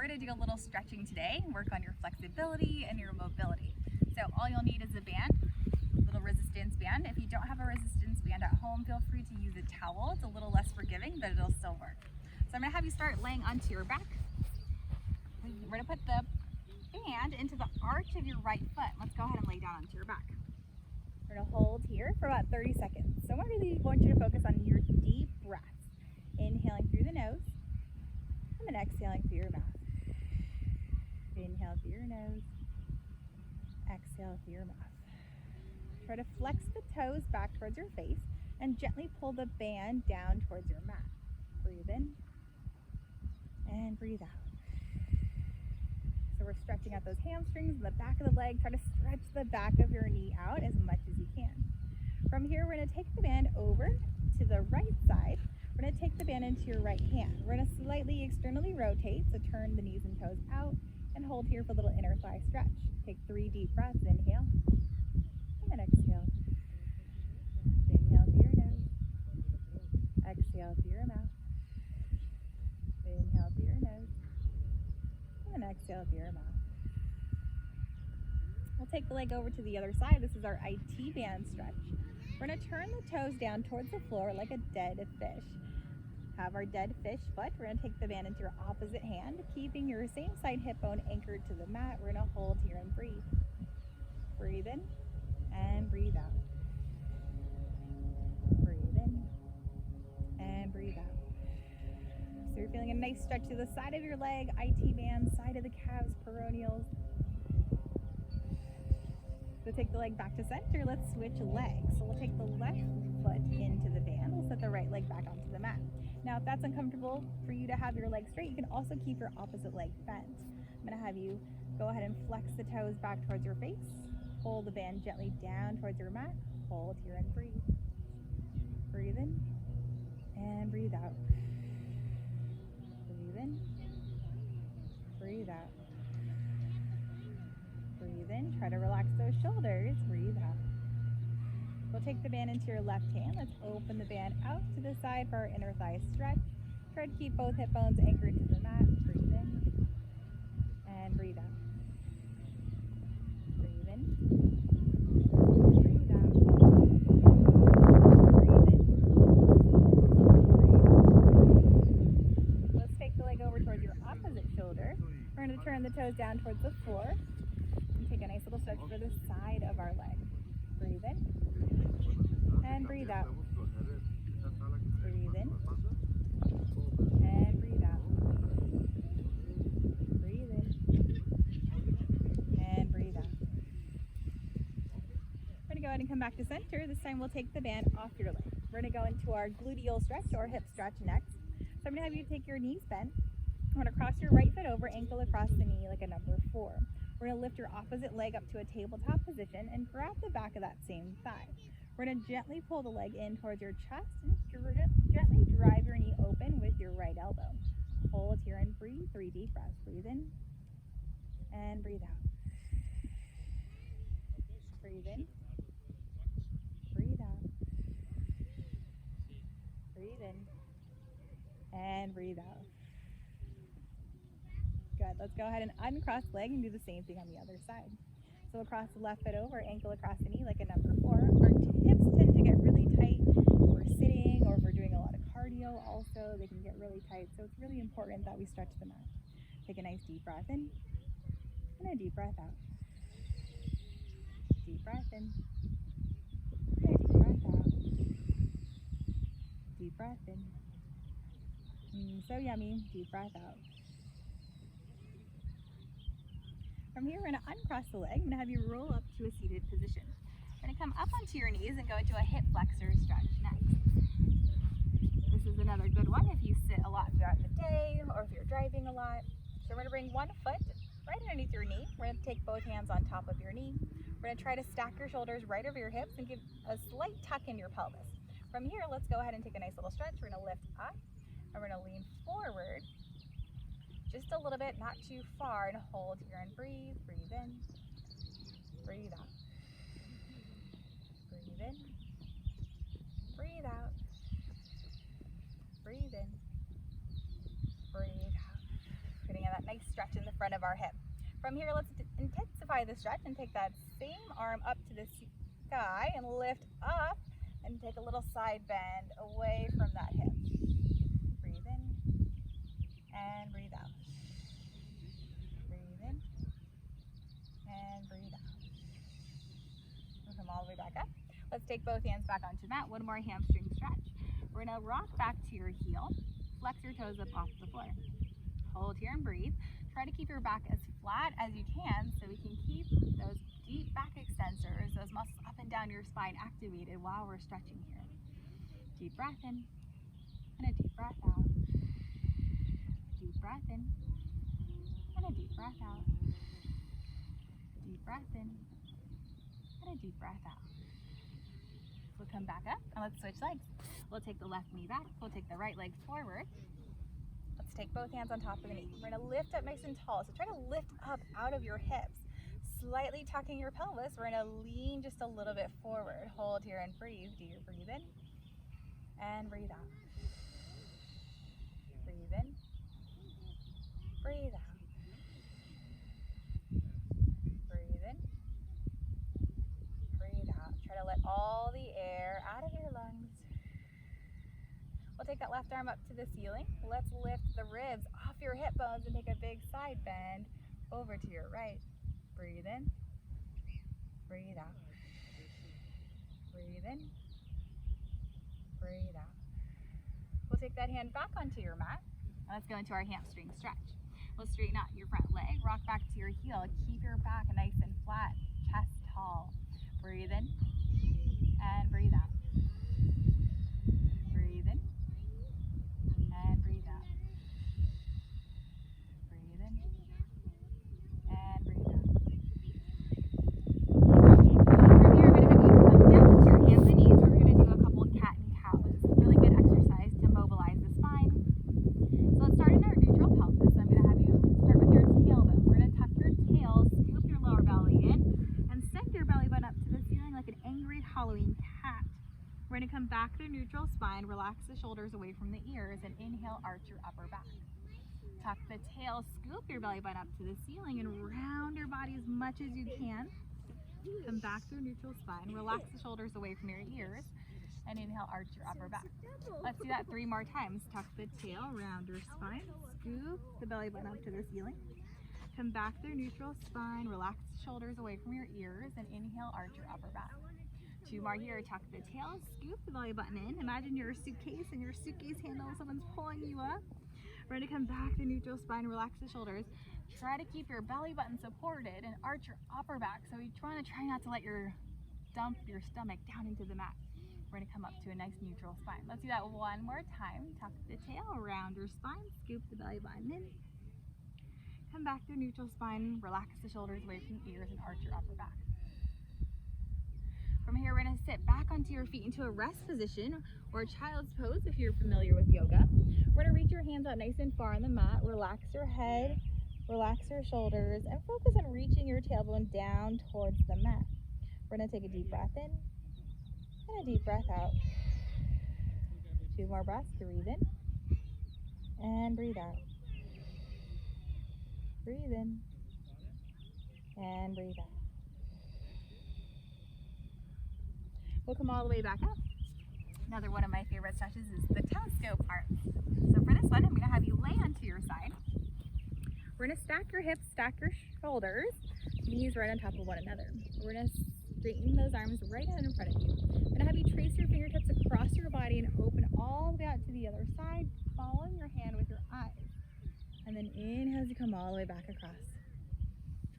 we're going to do a little stretching today, work on your flexibility and your mobility. So all you'll need is a band, a little resistance band. If you don't have a resistance band at home, feel free to use a towel. It's a little less forgiving, but it'll still work. So I'm going to have you start laying onto your back. We're going to put the band into the arch of your right foot. Let's go ahead and lay down onto your back. We're going to hold here for about 30 seconds. So I really want you to focus on your deep breaths. Inhaling through the nose, and then exhaling through your mouth. Inhale through your nose, exhale through your mouth. Try to flex the toes back towards your face and gently pull the band down towards your mat. Breathe in and breathe out. So we're stretching out those hamstrings and the back of the leg. Try to stretch the back of your knee out as much as you can. From here, we're going to take the band over to the right side. We're going to take the band into your right hand. We're going to slightly externally rotate, so turn the knees and toes out and hold here for a little inner thigh stretch. Take 3 deep breaths, inhale, and then exhale. Inhale through your nose, exhale through your mouth. Inhale through your nose, and then exhale through your mouth. We'll take the leg over to the other side. This is our IT band stretch. We're going to turn the toes down towards the floor like a dead fish. Have our dead fish foot. We're going to take the band into your opposite hand, keeping your same side hip bone anchored to the mat. We're going to hold here and breathe. Breathe in and breathe out. Breathe in and breathe out. So you're feeling a nice stretch to the side of your leg, IT band, side of the calves, peroneals. So take the leg back to center. Let's switch legs. So we'll take the left foot into the band. We'll set the right leg back onto the mat. Now, if that's uncomfortable for you to have your leg straight, you can also keep your opposite leg bent. I'm going to have you go ahead and flex the toes back towards your face. Pull the band gently down towards your mat. Hold here and breathe. Breathe in and breathe out. Breathe in. Breathe out. Breathe in, try to relax those shoulders, breathe out. We'll take the band into your left hand. Let's open the band out to the side for our inner thigh stretch. Try to keep both hip bones anchored to the mat. Breathe in and breathe out. Breathe in, breathe out. Breathe in, breathe out. Let's take the leg over towards your opposite shoulder. We're going to turn the toes down towards the floor. Take a nice little stretch for the side of our leg. Breathe in and breathe out. Breathe in and breathe out. Breathe in and breathe out. We're going to go ahead and come back to center. This time we'll take the band off your leg. We're going to go into our gluteal stretch or hip stretch next. So I'm going to have you take your knees bent. I'm going to cross your right foot over, ankle across the knee like a number 4. We're going to lift your opposite leg up to a tabletop position and grab the back of that same thigh. We're going to gently pull the leg in towards your chest and gently drive your knee open with your right elbow. Hold here and breathe. 3 deep breaths. Breathe in and breathe out. Breathe in. Breathe out. Breathe in and breathe out. Good. Let's go ahead and uncross the leg and do the same thing on the other side. So we'll cross the left foot over, ankle across the knee like a number 4. Our hips tend to get really tight if we're sitting or if we're doing a lot of cardio also. They can get really tight. So it's really important that we stretch them out. Take a nice deep breath in and a deep breath out. Deep breath in and a deep breath out. Deep breath in. So yummy. Deep breath out. From here, we're going to uncross the leg. I'm going to have you roll up to a seated position. We're going to come up onto your knees and go into a hip flexor stretch next. This is another good one if you sit a lot throughout the day or if you're driving a lot. So we're going to bring one foot right underneath your knee. We're going to take both hands on top of your knee. We're going to try to stack your shoulders right over your hips and give a slight tuck in your pelvis. From here, let's go ahead and take a nice little stretch. We're going to lift up and we're going to lean forward. Just a little bit, not too far, and hold here and breathe. Breathe in, breathe out. Breathe in, breathe out. Breathe in, breathe out. Getting that nice stretch front of our hip. From here, let's intensify the stretch and take that same arm up to the sky and lift up and take a little side bend away from that hip. Breathe in and breathe out. Breathe in and breathe out. We'll come all the way back up. Let's take both hands back onto the mat. One more hamstring stretch. We're gonna rock back to your heel. Flex your toes up off the floor. Hold here and breathe. Try to keep your back as flat as you can so we can keep those deep back extensors, those muscles up and down your spine activated while we're stretching here. Deep breath in and a deep breath out. Deep breath in and a deep breath out. Deep breath in and a deep breath out. We'll come back up and let's switch legs. We'll take the left knee back. We'll take the right leg forward. Let's take both hands on top of the knee. We're gonna lift up nice and tall. So try to lift up out of your hips. Slightly tucking your pelvis. We're gonna lean just a little bit forward. Hold here and breathe. Do your breathe in and breathe out. Breathe in, breathe out. Breathe in, breathe out. Try to let all the air out of your lungs. We'll take that left arm up to the ceiling. Let's lift the ribs off your hip bones and take a big side bend over to your right. Breathe in, breathe out. Breathe in, breathe out. We'll take that hand back onto your mat. Let's go into our hamstring stretch. We'll straighten out your front leg, rock back to your heel. Keep your back nice and flat, chest tall. Breathe in and breathe out. Breathe in and breathe out. Breathe in and breathe out. From here, we're going to have you come down to your hands and knees. We're going to do a couple of cat and cows. Really good exercise to mobilize the spine. So let's start in our neutral pelvis. I'm going to have you start with your tailbone. We're going to tuck your tail, scoop your lower belly in, and send your belly button up to the ceiling like an angry Halloween cat. We're going to come back through neutral spine, relax the shoulders away from the ears, and inhale, arch your upper back. Tuck the tail, scoop your belly button up to the ceiling, and round your body as much as you can. Come back through neutral spine, relax the shoulders away from your ears, and inhale, arch your upper back. Let's do that 3 more times. Tuck the tail, round your spine, scoop the belly button up to the ceiling. Come back through neutral spine, relax the shoulders away from your ears, and inhale, arch your upper back. 2 more here. Tuck the tail, scoop the belly button in. Imagine you're a suitcase and your suitcase handle, someone's pulling you up. We're going to come back to neutral spine, relax the shoulders. Try to keep your belly button supported and arch your upper back. So you try not to let your dump your stomach down into the mat. We're going to come up to a nice neutral spine. Let's do that 1 more time. Tuck the tail, round your spine, scoop the belly button in. Come back to neutral spine, relax the shoulders away from the ears, and arch your upper back. From here, we're going to sit back onto your feet into a rest position or child's pose if you're familiar with yoga. We're going to reach your hands out nice and far on the mat. Relax your head, relax your shoulders, and focus on reaching your tailbone down towards the mat. We're going to take a deep breath in and a deep breath out. 2 more breaths. Breathe in and breathe out. Breathe in and breathe out. We'll come all the way back up. Another one of my favorite stretches is the telescope arms. So for this one, I'm going to have you lay onto your side. We're going to stack your hips, stack your shoulders, knees right on top of one another. We're going to straighten those arms right out in front of you. I'm going to have you trace your fingertips across your body and open all the way out to the other side, following your hand with your eyes. And then inhale as you come all the way back across.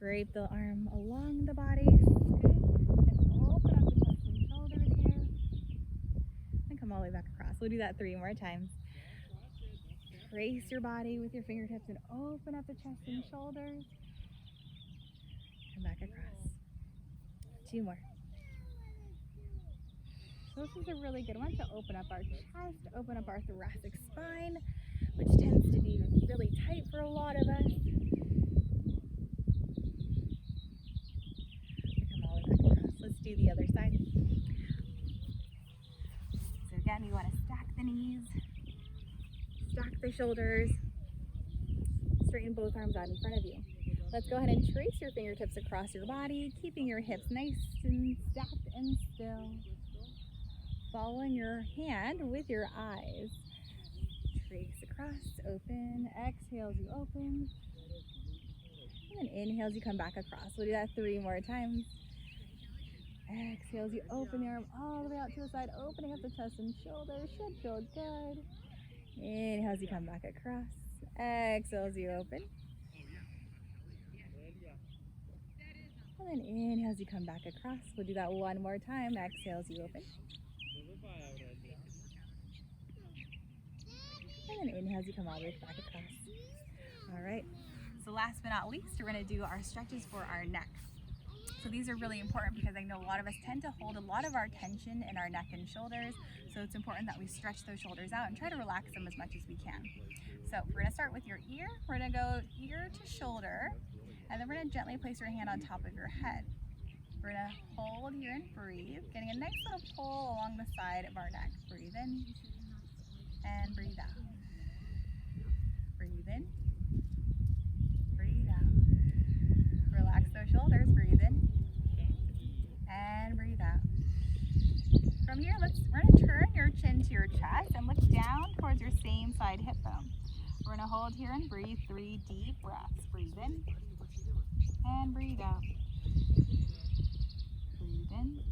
Drape the arm along the body, scoop, and open up the chest and shoulders here. And come all the way back across. We'll do that 3 more times. Trace your body with your fingertips and open up the chest and shoulders. Come back across. 2 more. So this is a really good one to open up our chest, open up our thoracic spine, which tends to be really tight for a lot of us. Come all the way back across. Let's do the other side. So again, you want to stack the knees, stack the shoulders, straighten straighten both arms out in front of you. Let's go ahead and trace your fingertips across your body, keeping your hips nice and stacked and still. Following your hand with your eyes. Trace across, open, exhale as you open. And then inhale as you come back across. We'll do that 3 more times. Exhale as you open the arm all the way out to the side, opening up the chest and shoulders. Should feel good. Inhale as you come back across. Exhale as you open. And then inhale as you come back across. We'll do that 1 more time. Exhale as you open. And then inhale as you come all the way back across. All right. So last but not least, we're going to do our stretches for our neck. So these are really important because I know a lot of us tend to hold a lot of our tension in our neck and shoulders. So it's important that we stretch those shoulders out and try to relax them as much as we can. So we're going to start with your ear. We're going to go ear to shoulder, and then we're going to gently place your hand on top of your head. We're going to hold here and breathe, getting a nice little pull along the side of our neck. Breathe in and breathe out. Breathe in, breathe out. Relax those shoulders, breathe in and breathe out. From here, we're going to turn your chin to your chest and look down towards your same side hip bone. We're going to hold here and breathe 3 deep breaths. Breathe in and breathe out. Breathe in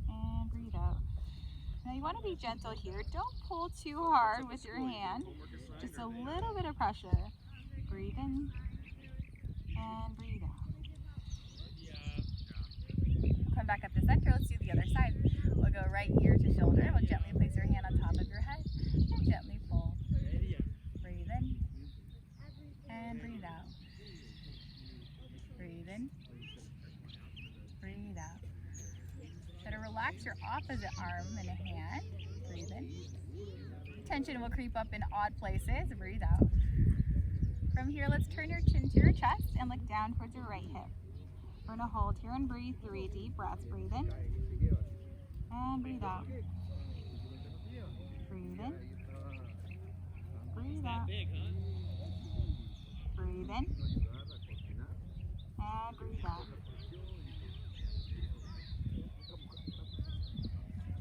and breathe out. Now you want to be gentle here. Don't pull too hard with your hand. Just a little bit of pressure. Breathe in and breathe out. Come back up to center. Let's do the other side. We'll go right ear to shoulder. We'll gently place your hand on top of your head and gently pull. Breathe in and breathe out. Breathe in, breathe out. Try to relax your opposite arm and hand. Breathe in. Tension will creep up in odd places. Breathe out. From here, let's turn your chin to your chest and look down towards your right hip. We're going to hold here and breathe 3 deep breaths. Breathe in and breathe out. Breathe in. Breathe out. Breathe in and breathe out.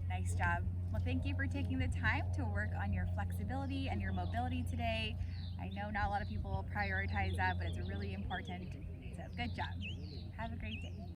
Nice job. Well, thank you for taking the time to work on your flexibility and your mobility today. I know not a lot of people prioritize that, but it's really important. So good job. Have a great day.